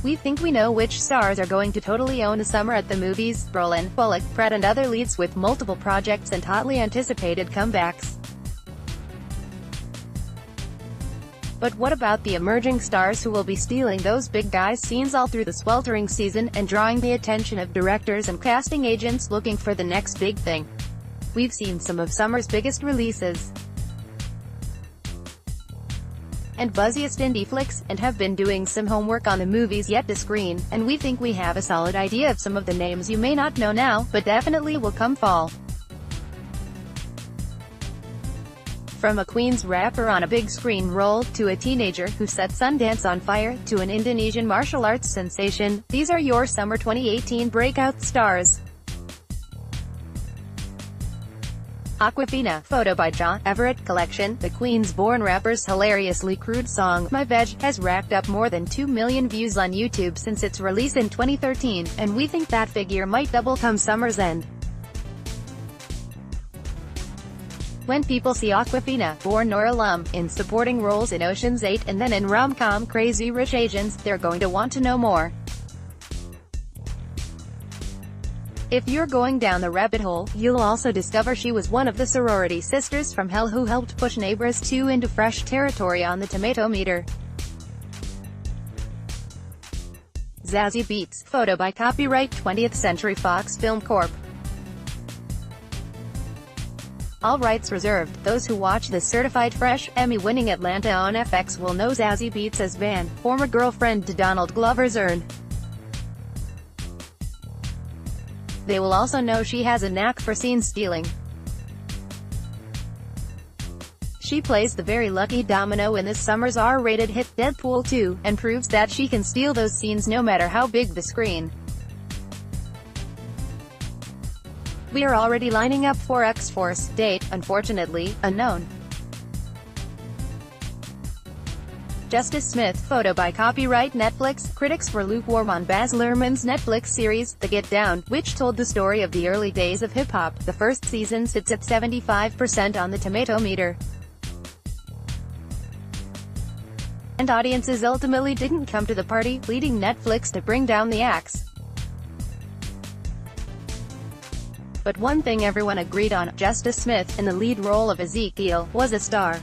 We think we know which stars are going to totally own the summer at the movies: Brolin, Bullock, Pratt and other leads with multiple projects and hotly anticipated comebacks. But what about the emerging stars who will be stealing those big guys' scenes all through the sweltering season, and drawing the attention of directors and casting agents looking for the next big thing? We've seen some of summer's biggest releases and buzziest indie flicks, and have been doing some homework on the movies yet to screen, and we think we have a solid idea of some of the names you may not know now, but definitely will come fall. From a Queens rapper on a big screen role, to a teenager who set Sundance on fire, to an Indonesian martial arts sensation, these are your summer 2018 breakout stars. Aquafina, photo by John Everett Collection. The Queens-born rapper's hilariously crude song, My Veg, has racked up more than 2 million views on YouTube since its release in 2013, and we think that figure might double come summer's end. When people see Aquafina, born Nor alum, in supporting roles in Ocean's 8 and then in rom-com Crazy Rich Asians, they're going to want to know more. If you're going down the rabbit hole, you'll also discover she was one of the sorority sisters from Hell who helped push Neighbors 2 into fresh territory on the tomato meter. Zazie Beetz, photo by copyright 20th Century Fox Film Corp. All rights reserved. Those who watch The Certified Fresh, Emmy-winning Atlanta on FX will know Zazie Beetz as Van, former girlfriend to Donald Glover's Earn. They will also know she has a knack for scene stealing. She plays the very lucky domino in this summer's R-rated hit, Deadpool 2, and proves that she can steal those scenes no matter how big the screen. We are already lining up for X-Force, date, unfortunately, unknown. Justice Smith, photo by copyright Netflix. Critics were lukewarm on Baz Luhrmann's Netflix series, The Get Down, which told the story of the early days of hip-hop. The first season sits at 75% on the tomato meter, and audiences ultimately didn't come to the party, leading Netflix to bring down the axe. But one thing everyone agreed on: Justice Smith, in the lead role of Ezekiel, was a star.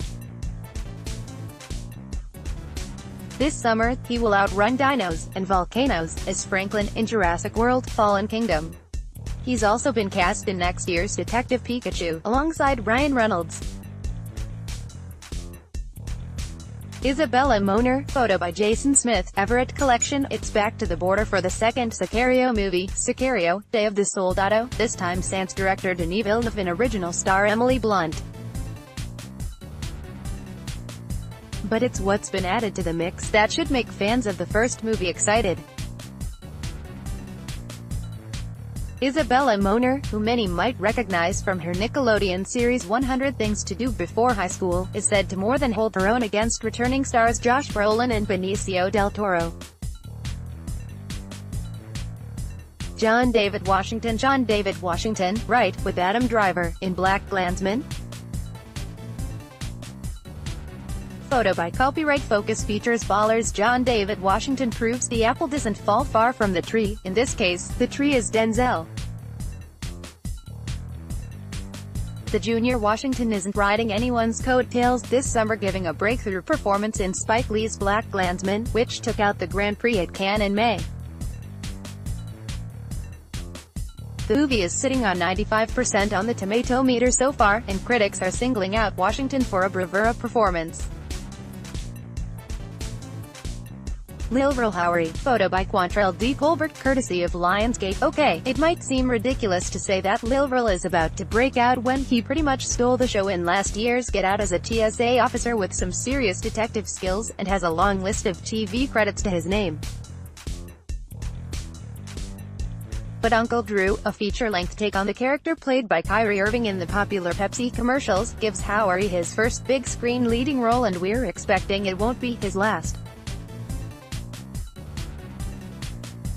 This summer, he will outrun dinos and volcanoes as Franklin in Jurassic World: Fallen Kingdom. He's also been cast in next year's Detective Pikachu, alongside Ryan Reynolds. Isabella Moner, photo by Jason Smith, Everett Collection. It's back to the border for the second Sicario movie, Sicario, Day of the Soldado, this time sans director Denis Villeneuve and original star Emily Blunt. But it's what's been added to the mix that should make fans of the first movie excited. Isabella Moner, who many might recognize from her Nickelodeon series 100 Things to Do Before High School, is said to more than hold her own against returning stars Josh Brolin and Benicio del Toro. John David Washington, right, with Adam Driver, in Black Klansman. Photo by copyright Focus features Ballers. John David Washington proves the apple doesn't fall far from the tree. In this case, the tree is Denzel. The junior Washington isn't riding anyone's coattails this summer, giving a breakthrough performance in Spike Lee's Black Klansman, which took out the Grand Prix at Cannes in May. The movie is sitting on 95% on the tomato meter so far, and critics are singling out Washington for a bravura performance. Lil Rel Howery, photo by Quantrell D. Colbert, courtesy of Lionsgate. Okay, it might seem ridiculous to say that Lil Rel is about to break out when he pretty much stole the show in last year's Get Out as a TSA officer with some serious detective skills, and has a long list of TV credits to his name. But Uncle Drew, a feature-length take on the character played by Kyrie Irving in the popular Pepsi commercials, gives Howery his first big-screen leading role, and we're expecting it won't be his last.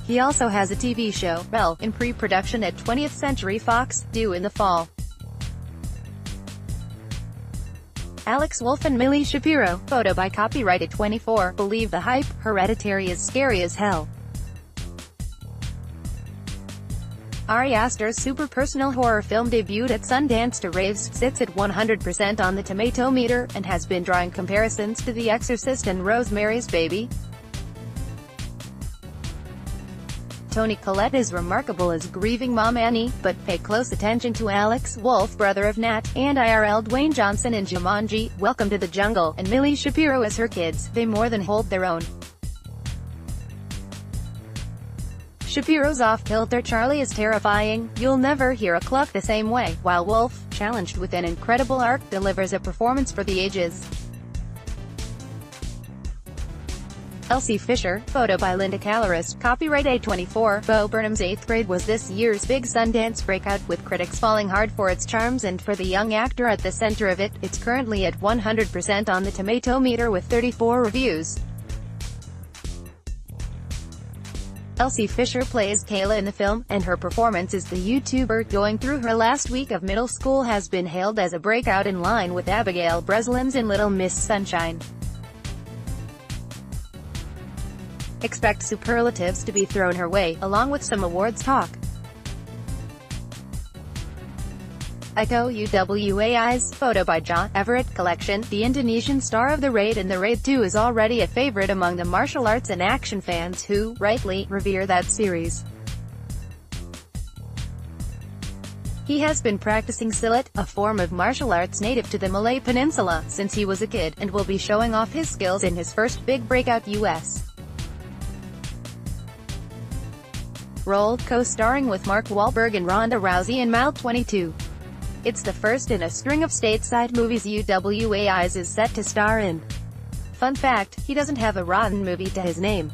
He also has a TV show, Rel, in pre-production at 20th Century Fox, due in the fall. Alex Wolff and Millie Shapiro. Photo by copyrighted 24. Believe the hype. Hereditary is scary as hell. Ari Aster's super personal horror film debuted at Sundance to raves, sits at 100% on the tomato meter, and has been drawing comparisons to The Exorcist and Rosemary's Baby. Toni Collette is remarkable as grieving mom Annie, but pay close attention to Alex Wolff, brother of Nat, and IRL Dwayne Johnson in Jumanji, Welcome to the Jungle, and Millie Shapiro as her kids. They more than hold their own. Shapiro's off-kilter Charlie is terrifying, you'll never hear a cluck the same way, while Wolff, challenged with an incredible arc, delivers a performance for the ages. Elsie Fisher. Photo by Linda Calorist. Copyright A24. Bo Burnham's 8th Grade was this year's big Sundance breakout, with critics falling hard for its charms and for the young actor at the center of it. It's currently at 100% on the tomato meter with 34 reviews. Elsie Fisher plays Kayla in the film, and her performance as the YouTuber going through her last week of middle school has been hailed as a breakout in line with Abigail Breslin's in Little Miss Sunshine. Expect superlatives to be thrown her way, along with some awards talk. Iko Uwais. Photo by John Everett Collection. The Indonesian star of The Raid and The Raid 2 is already a favorite among the martial arts and action fans who, rightly, revere that series. He has been practicing silat, a form of martial arts native to the Malay Peninsula, since he was a kid, and will be showing off his skills in his first big breakout U.S. role, co-starring with Mark Wahlberg and Ronda Rousey in Mal 22. It's the first in a string of stateside movies Uwais is set to star in. Fun fact, he doesn't have a rotten movie to his name.